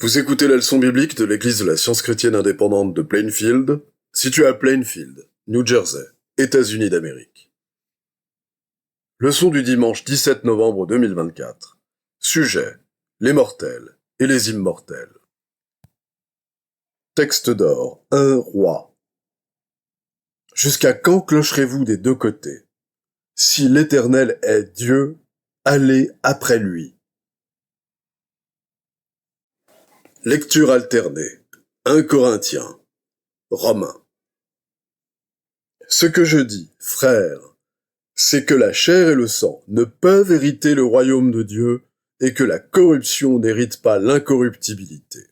Vous écoutez la leçon biblique de l'Église de la Science chrétienne indépendante de Plainfield, située à Plainfield, New Jersey, États-Unis d'Amérique. Leçon du dimanche 17 novembre 2024. Sujet: les mortels et les immortels. Texte d'or, 1 Roi. Jusqu'à quand clocherez-vous des deux côtés? Si l'Éternel est Dieu, allez après lui. Lecture alternée. 1 Corinthiens. Romains. Ce que je dis, frères, c'est que la chair et le sang ne peuvent hériter le royaume de Dieu et que la corruption n'hérite pas l'incorruptibilité.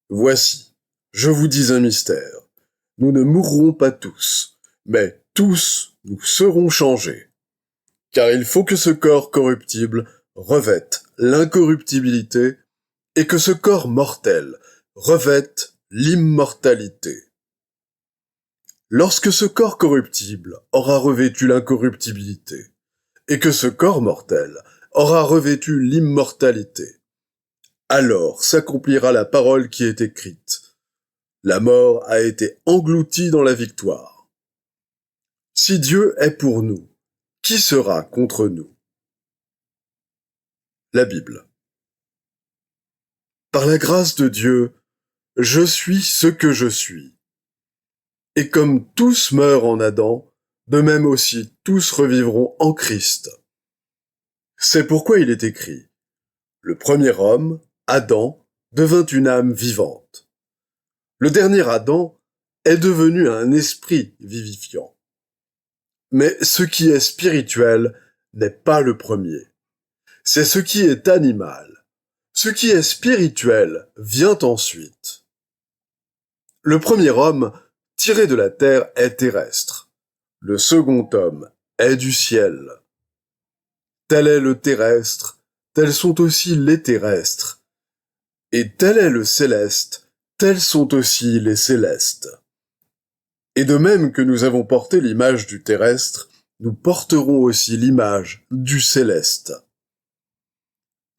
Voici, je vous dis un mystère. Nous ne mourrons pas tous, mais tous nous serons changés. Car il faut que ce corps corruptible revête l'incorruptibilité et que ce corps mortel revête l'immortalité. Lorsque ce corps corruptible aura revêtu l'incorruptibilité, et que ce corps mortel aura revêtu l'immortalité, alors s'accomplira la parole qui est écrite. La mort a été engloutie dans la victoire. Si Dieu est pour nous, qui sera contre nous? La Bible. Par la grâce de Dieu, je suis ce que je suis. Et comme tous meurent en Adam, de même aussi tous revivront en Christ. C'est pourquoi il est écrit: le premier homme, Adam, devint une âme vivante. Le dernier Adam est devenu un esprit vivifiant. Mais ce qui est spirituel n'est pas le premier. C'est ce qui est animal. Ce qui est spirituel vient ensuite. Le premier homme, tiré de la terre, est terrestre. Le second homme est du ciel. Tel est le terrestre, tels sont aussi les terrestres. Et tel est le céleste, tels sont aussi les célestes. Et de même que nous avons porté l'image du terrestre, nous porterons aussi l'image du céleste.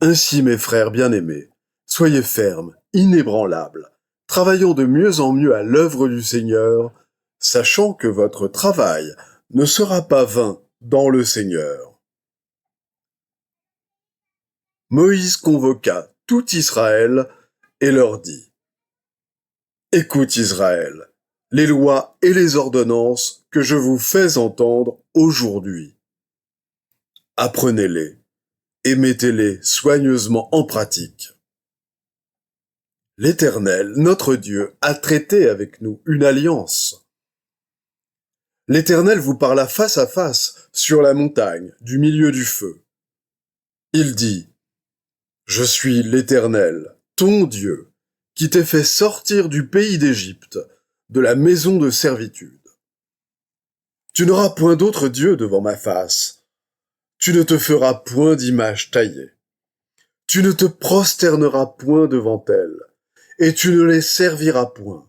Ainsi, mes frères bien-aimés, soyez fermes, inébranlables, travaillant de mieux en mieux à l'œuvre du Seigneur, sachant que votre travail ne sera pas vain dans le Seigneur. Moïse convoqua tout Israël et leur dit: Écoute Israël, les lois et les ordonnances que je vous fais entendre aujourd'hui. Apprenez-les et mettez-les soigneusement en pratique. L'Éternel, notre Dieu, a traité avec nous une alliance. L'Éternel vous parla face à face sur la montagne du milieu du feu. Il dit: Je suis l'Éternel, ton Dieu, qui t'ai fait sortir du pays d'Égypte, de la maison de servitude. Tu n'auras point d'autre Dieu devant ma face. Tu ne te feras point d'image taillée. Tu ne te prosterneras point devant elles, et tu ne les serviras point.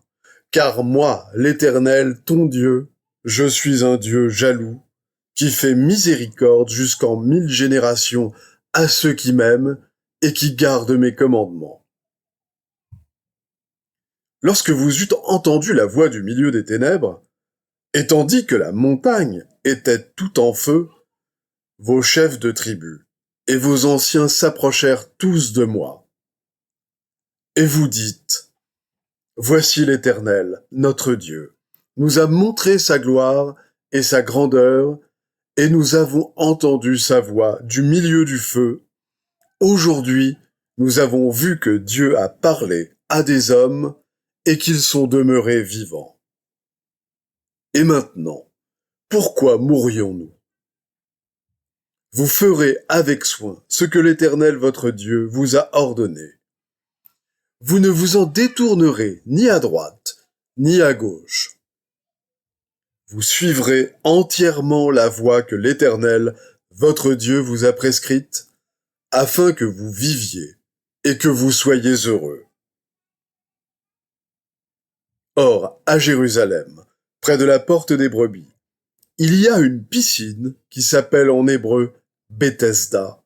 Car moi, l'Éternel, ton Dieu, je suis un Dieu jaloux, qui fait miséricorde jusqu'en 1000 générations à ceux qui m'aiment et qui gardent mes commandements. Lorsque vous eûtes entendu la voix du milieu des ténèbres, et tandis que la montagne était tout en feu, vos chefs de tribus et vos anciens s'approchèrent tous de moi. Et vous dites: Voici l'Éternel, notre Dieu, nous a montré sa gloire et sa grandeur, et nous avons entendu sa voix du milieu du feu. Aujourd'hui, nous avons vu que Dieu a parlé à des hommes et qu'ils sont demeurés vivants. Et maintenant, pourquoi mourrions-nous? Vous ferez avec soin ce que l'Éternel votre Dieu vous a ordonné. Vous ne vous en détournerez ni à droite, ni à gauche. Vous suivrez entièrement la voie que l'Éternel votre Dieu vous a prescrite, afin que vous viviez et que vous soyez heureux. Or, à Jérusalem, près de la porte des brebis, il y a une piscine qui s'appelle en hébreu Bethesda,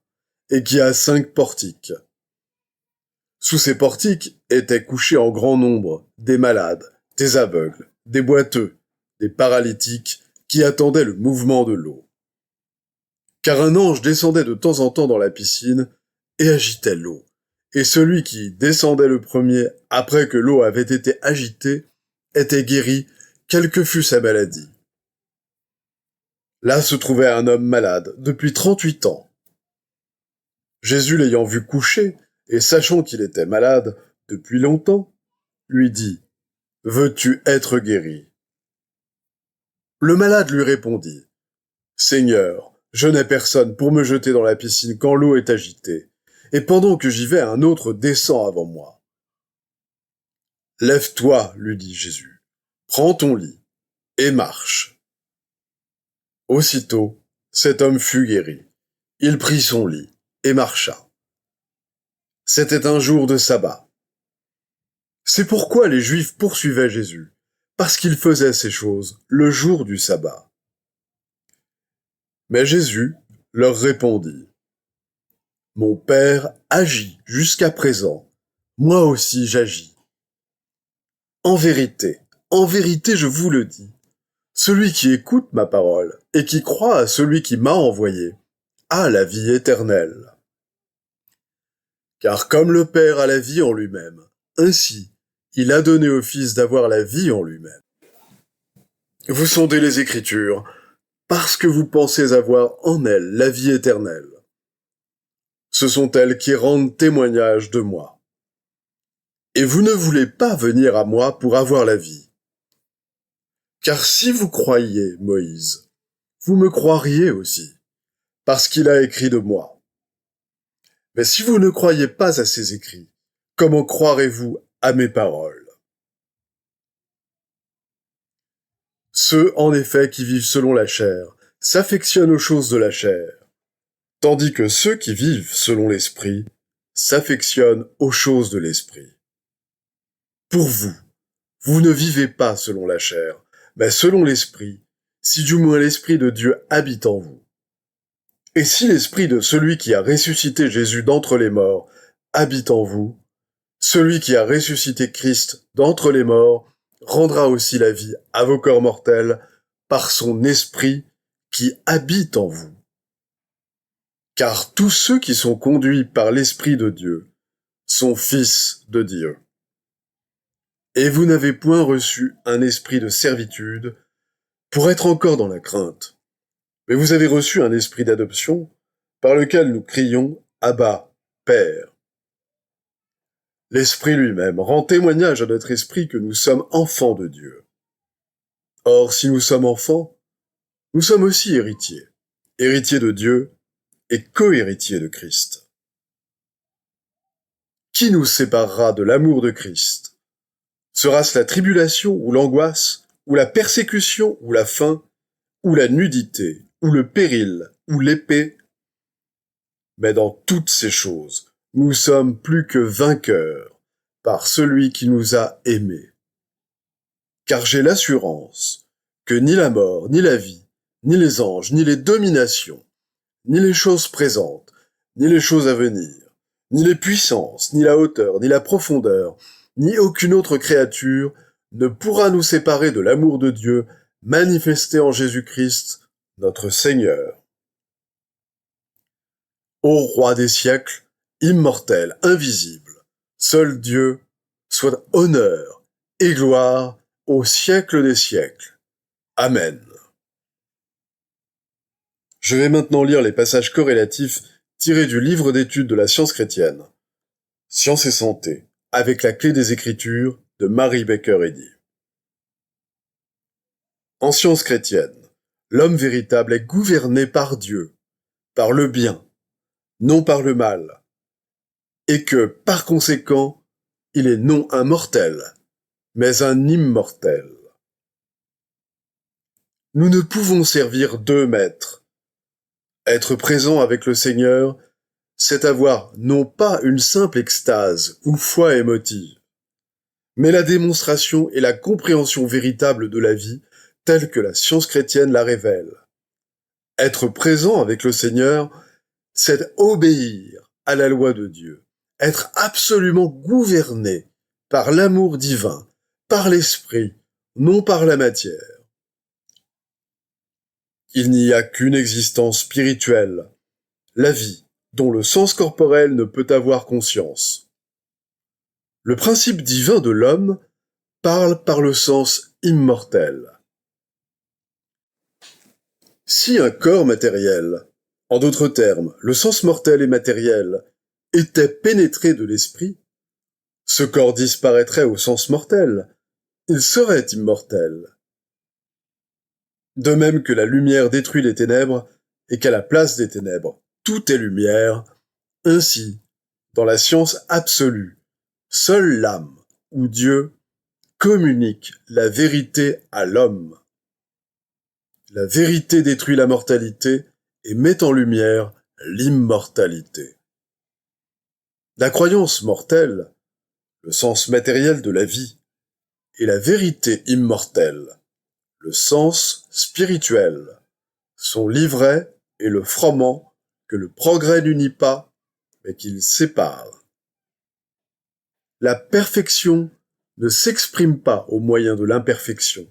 et qui a 5 portiques. Sous ces portiques étaient couchés en grand nombre des malades, des aveugles, des boiteux, des paralytiques qui attendaient le mouvement de l'eau. Car un ange descendait de temps en temps dans la piscine et agitait l'eau. Et celui qui descendait le premier après que l'eau avait été agitée était guéri, quelle que fût sa maladie. Là se trouvait un homme malade depuis 38 ans. Jésus l'ayant vu coucher, et sachant qu'il était malade depuis longtemps, lui dit « Veux-tu être guéri ?» Le malade lui répondit « Seigneur, je n'ai personne pour me jeter dans la piscine quand l'eau est agitée, et pendant que j'y vais, un autre descend avant moi. »« Lève-toi, lui dit Jésus, prends ton lit, et marche. » Aussitôt, cet homme fut guéri. Il prit son lit, et marcha. C'était un jour de sabbat. C'est pourquoi les Juifs poursuivaient Jésus, parce qu'il faisait ces choses le jour du sabbat. Mais Jésus leur répondit, « Mon Père agit jusqu'à présent, moi aussi j'agis. En vérité, je vous le dis, celui qui écoute ma parole et qui croit à celui qui m'a envoyé a la vie éternelle. Car comme le Père a la vie en lui-même, ainsi il a donné au Fils d'avoir la vie en lui-même. Vous sondez les Écritures, parce que vous pensez avoir en elles la vie éternelle. Ce sont elles qui rendent témoignage de moi. Et vous ne voulez pas venir à moi pour avoir la vie. Car si vous croyiez Moïse, vous me croiriez aussi, parce qu'il a écrit de moi. Mais si vous ne croyez pas à ses écrits, comment croirez-vous à mes paroles ? Ceux, en effet, qui vivent selon la chair, s'affectionnent aux choses de la chair, tandis que ceux qui vivent selon l'esprit s'affectionnent aux choses de l'esprit. Pour vous, vous ne vivez pas selon la chair, mais selon l'esprit, si du moins l'esprit de Dieu habite en vous. Et si l'esprit de celui qui a ressuscité Jésus d'entre les morts habite en vous, celui qui a ressuscité Christ d'entre les morts rendra aussi la vie à vos corps mortels par son esprit qui habite en vous. Car tous ceux qui sont conduits par l'Esprit de Dieu sont fils de Dieu. Et vous n'avez point reçu un esprit de servitude pour être encore dans la crainte, mais vous avez reçu un esprit d'adoption par lequel nous crions « Abba, Père ». L'Esprit lui-même rend témoignage à notre esprit que nous sommes enfants de Dieu. Or, si nous sommes enfants, nous sommes aussi héritiers, héritiers de Dieu et co-héritiers de Christ. Qui nous séparera de l'amour de Christ ? Sera-ce la tribulation ou l'angoisse, ou la persécution ou la faim, ou la nudité, ou le péril, ou l'épée ? Mais dans toutes ces choses, nous sommes plus que vainqueurs par celui qui nous a aimés. Car j'ai l'assurance que ni la mort, ni la vie, ni les anges, ni les dominations, ni les choses présentes, ni les choses à venir, ni les puissances, ni la hauteur, ni la profondeur, ni aucune autre créature ne pourra nous séparer de l'amour de Dieu manifesté en Jésus-Christ, notre Seigneur. Ô Roi des siècles, immortel, invisible, seul Dieu, soit honneur et gloire au siècle des siècles. Amen. Je vais maintenant lire les passages corrélatifs tirés du livre d'études de la science chrétienne, Science et santé, avec la clé des Écritures de Mary Baker Eddy. En science chrétienne, l'homme véritable est gouverné par Dieu, par le bien, non par le mal, et que, par conséquent, il est non un mortel, mais un immortel. Nous ne pouvons servir deux maîtres. Être présent avec le Seigneur, c'est avoir non pas une simple extase ou foi émotive, mais la démonstration et la compréhension véritable de la vie telle que la science chrétienne la révèle. Être présent avec le Seigneur, c'est obéir à la loi de Dieu, être absolument gouverné par l'amour divin, par l'esprit, non par la matière. Il n'y a qu'une existence spirituelle, la vie, dont le sens corporel ne peut avoir conscience. Le principe divin de l'homme parle par le sens immortel. Si un corps matériel, en d'autres termes, le sens mortel et matériel, était pénétré de l'esprit, ce corps disparaîtrait au sens mortel, il serait immortel. De même que la lumière détruit les ténèbres et qu'à la place des ténèbres, tout est lumière, ainsi, dans la science absolue, seule l'âme, ou Dieu, communique la vérité à l'homme. La vérité détruit la mortalité et met en lumière l'immortalité. La croyance mortelle, le sens matériel de la vie, et la vérité immortelle, le sens spirituel, sont l'ivraie et le froment que le progrès n'unit pas, mais qu'il sépare. La perfection ne s'exprime pas au moyen de l'imperfection.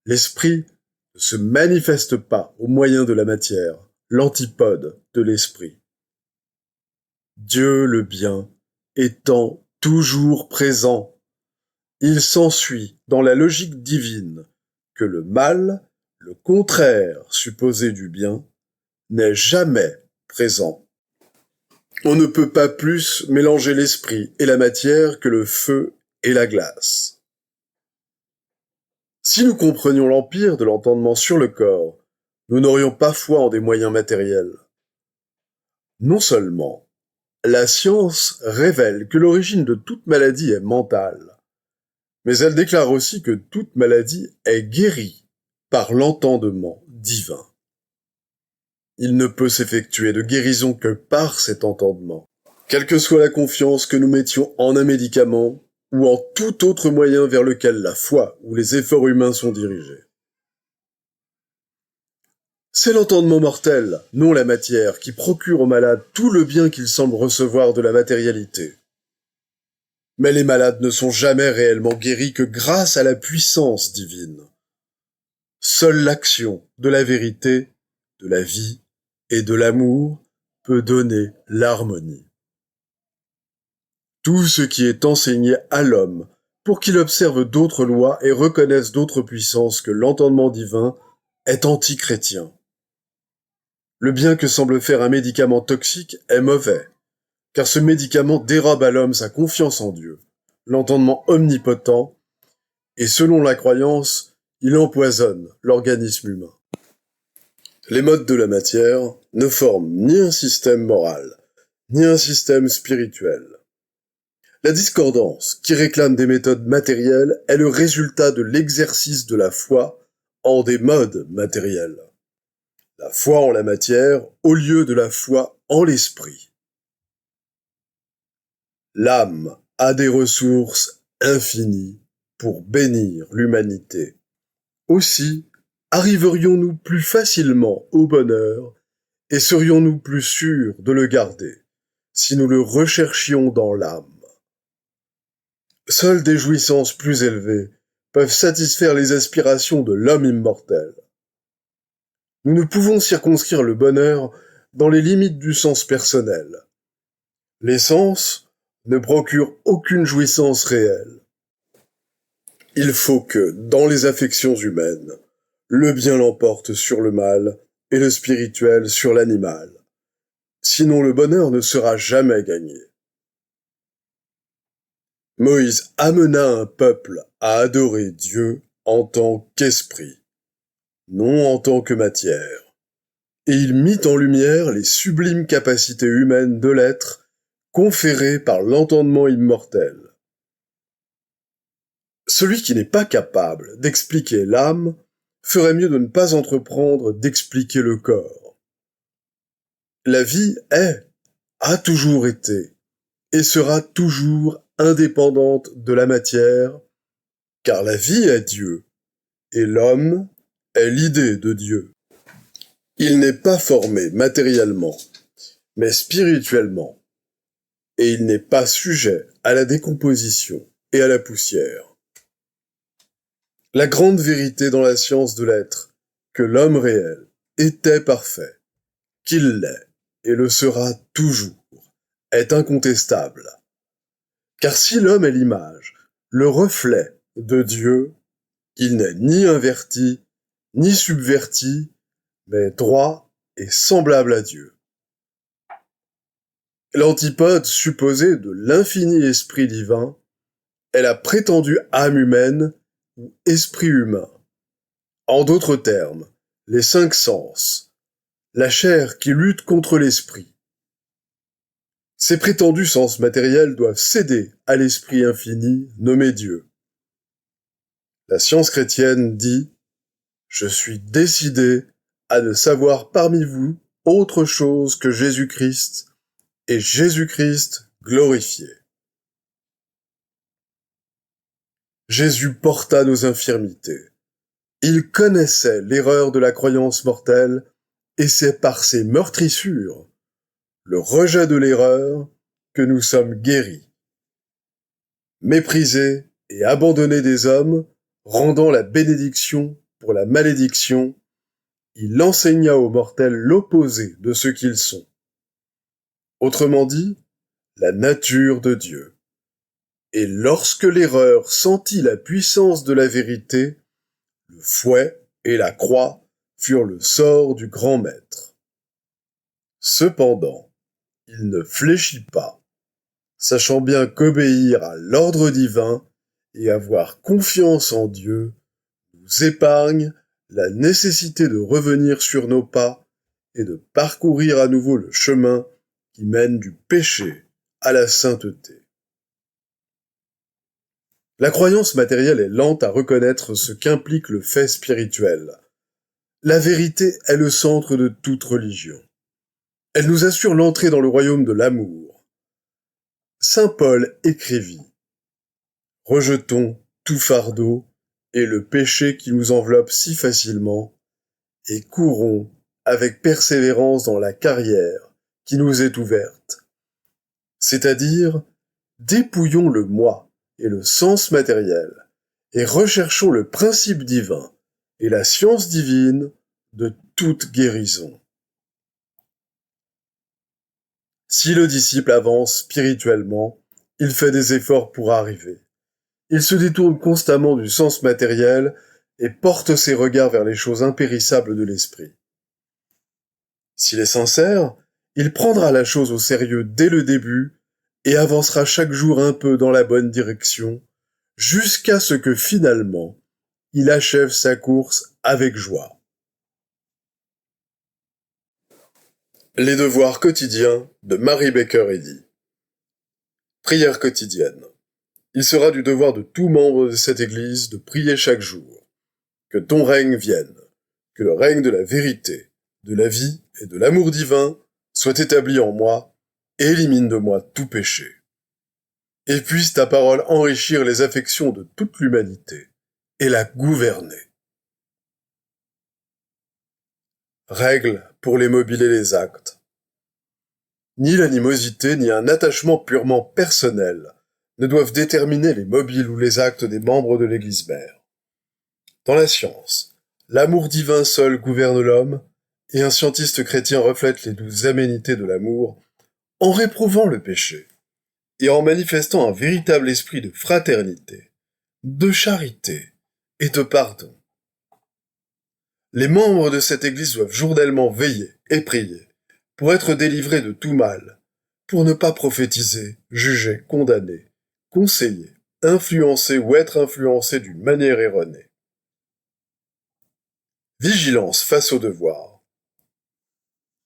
L'esprit ne se manifeste pas au moyen de la matière, l'antipode de l'esprit. Dieu le bien étant toujours présent, il s'ensuit dans la logique divine que le mal, le contraire supposé du bien, n'est jamais présent. On ne peut pas plus mélanger l'esprit et la matière que le feu et la glace. Si nous comprenions l'empire de l'entendement sur le corps, nous n'aurions pas foi en des moyens matériels. Non seulement, la science révèle que l'origine de toute maladie est mentale, mais elle déclare aussi que toute maladie est guérie par l'entendement divin. Il ne peut s'effectuer de guérison que par cet entendement. Quelle que soit la confiance que nous mettions en un médicament ou en tout autre moyen vers lequel la foi ou les efforts humains sont dirigés. C'est l'entendement mortel, non la matière, qui procure aux malades tout le bien qu'ils semblent recevoir de la matérialité. Mais les malades ne sont jamais réellement guéris que grâce à la puissance divine. Seule l'action de la vérité, de la vie et de l'amour peut donner l'harmonie. Tout ce qui est enseigné à l'homme pour qu'il observe d'autres lois et reconnaisse d'autres puissances que l'entendement divin est anti-chrétien. Le bien que semble faire un médicament toxique est mauvais, car ce médicament dérobe à l'homme sa confiance en Dieu, l'entendement omnipotent, et selon la croyance, il empoisonne l'organisme humain. Les modes de la matière ne forment ni un système moral, ni un système spirituel. La discordance, qui réclame des méthodes matérielles, est le résultat de l'exercice de la foi en des modes matériels. La foi en la matière au lieu de la foi en l'esprit. L'âme a des ressources infinies pour bénir l'humanité. Aussi, arriverions-nous plus facilement au bonheur et serions-nous plus sûrs de le garder si nous le recherchions dans l'âme. Seules des jouissances plus élevées peuvent satisfaire les aspirations de l'homme immortel. Nous ne pouvons circonscrire le bonheur dans les limites du sens personnel. Les sens ne procurent aucune jouissance réelle. Il faut que, dans les affections humaines, le bien l'emporte sur le mal et le spirituel sur l'animal. Sinon le bonheur ne sera jamais gagné. Moïse amena un peuple à adorer Dieu en tant qu'esprit, non en tant que matière, et il mit en lumière les sublimes capacités humaines de l'être conférées par l'entendement immortel. Celui qui n'est pas capable d'expliquer l'âme ferait mieux de ne pas entreprendre d'expliquer le corps. La vie est, a toujours été, et sera toujours indépendante de la matière, car la vie est Dieu, et l'homme est l'idée de Dieu. Il n'est pas formé matériellement, mais spirituellement, et il n'est pas sujet à la décomposition et à la poussière. La grande vérité dans la science de l'être, que l'homme réel était parfait, qu'il l'est et le sera toujours, est incontestable. Car si l'homme est l'image, le reflet de Dieu, il n'est ni inverti, ni subverti, mais droit et semblable à Dieu. L'antipode supposée de l'infini esprit divin est la prétendue âme humaine ou esprit humain. En d'autres termes, les 5 sens, la chair qui lutte contre l'esprit. Ces prétendus sens matériels doivent céder à l'esprit infini nommé Dieu. La science chrétienne dit « Je suis décidé à ne savoir parmi vous autre chose que Jésus-Christ et Jésus-Christ glorifié. » Jésus porta nos infirmités. Il connaissait l'erreur de la croyance mortelle et c'est par ses meurtrissures, le rejet de l'erreur, que nous sommes guéris. Méprisé et abandonné des hommes, rendant la bénédiction pour la malédiction, il enseigna aux mortels l'opposé de ce qu'ils sont. Autrement dit, la nature de Dieu. Et lorsque l'erreur sentit la puissance de la vérité, le fouet et la croix furent le sort du grand maître. Cependant, il ne fléchit pas, sachant bien qu'obéir à l'ordre divin et avoir confiance en Dieu nous épargne la nécessité de revenir sur nos pas et de parcourir à nouveau le chemin qui mène du péché à la sainteté. La croyance matérielle est lente à reconnaître ce qu'implique le fait spirituel. La vérité est le centre de toute religion. Elle nous assure l'entrée dans le royaume de l'amour. Saint Paul écrivit « Rejetons tout fardeau et le péché qui nous enveloppe si facilement, et courons avec persévérance dans la carrière qui nous est ouverte. » C'est-à-dire, dépouillons le moi et le sens matériel, et recherchons le principe divin et la science divine de toute guérison. Si le disciple avance spirituellement, il fait des efforts pour arriver. Il se détourne constamment du sens matériel et porte ses regards vers les choses impérissables de l'esprit. S'il est sincère, il prendra la chose au sérieux dès le début et avancera chaque jour un peu dans la bonne direction, jusqu'à ce que finalement, il achève sa course avec joie. Les devoirs quotidiens de Mary Baker Eddy. Prière quotidienne. Il sera du devoir de tout membre de cette Église de prier chaque jour. Que ton règne vienne, que le règne de la vérité, de la vie et de l'amour divin soit établi en moi et élimine de moi tout péché. Et puisse ta parole enrichir les affections de toute l'humanité et la gouverner. Règles pour les mobiles et les actes. Ni l'animosité ni un attachement purement personnel ne doivent déterminer les mobiles ou les actes des membres de l'Église mère. Dans la science, l'amour divin seul gouverne l'homme, et un scientiste chrétien reflète les douces aménités de l'amour en réprouvant le péché et en manifestant un véritable esprit de fraternité, de charité et de pardon. Les membres de cette Église doivent journellement veiller et prier pour être délivrés de tout mal, pour ne pas prophétiser, juger, condamner, conseiller, influencer ou être influencé d'une manière erronée. Vigilance face au devoir.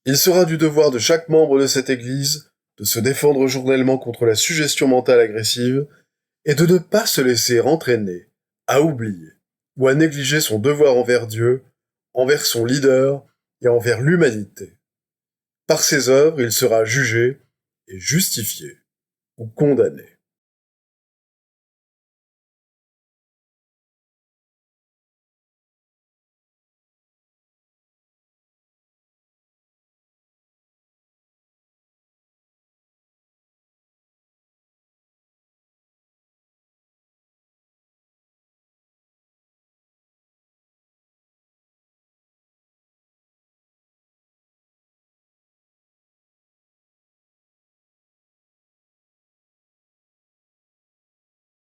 Il sera du devoir de chaque membre de cette Église de se défendre journellement contre la suggestion mentale agressive et de ne pas se laisser entraîner à oublier ou à négliger son devoir envers Dieu, envers son leader et envers l'humanité. Par ses œuvres, il sera jugé et justifié ou condamné.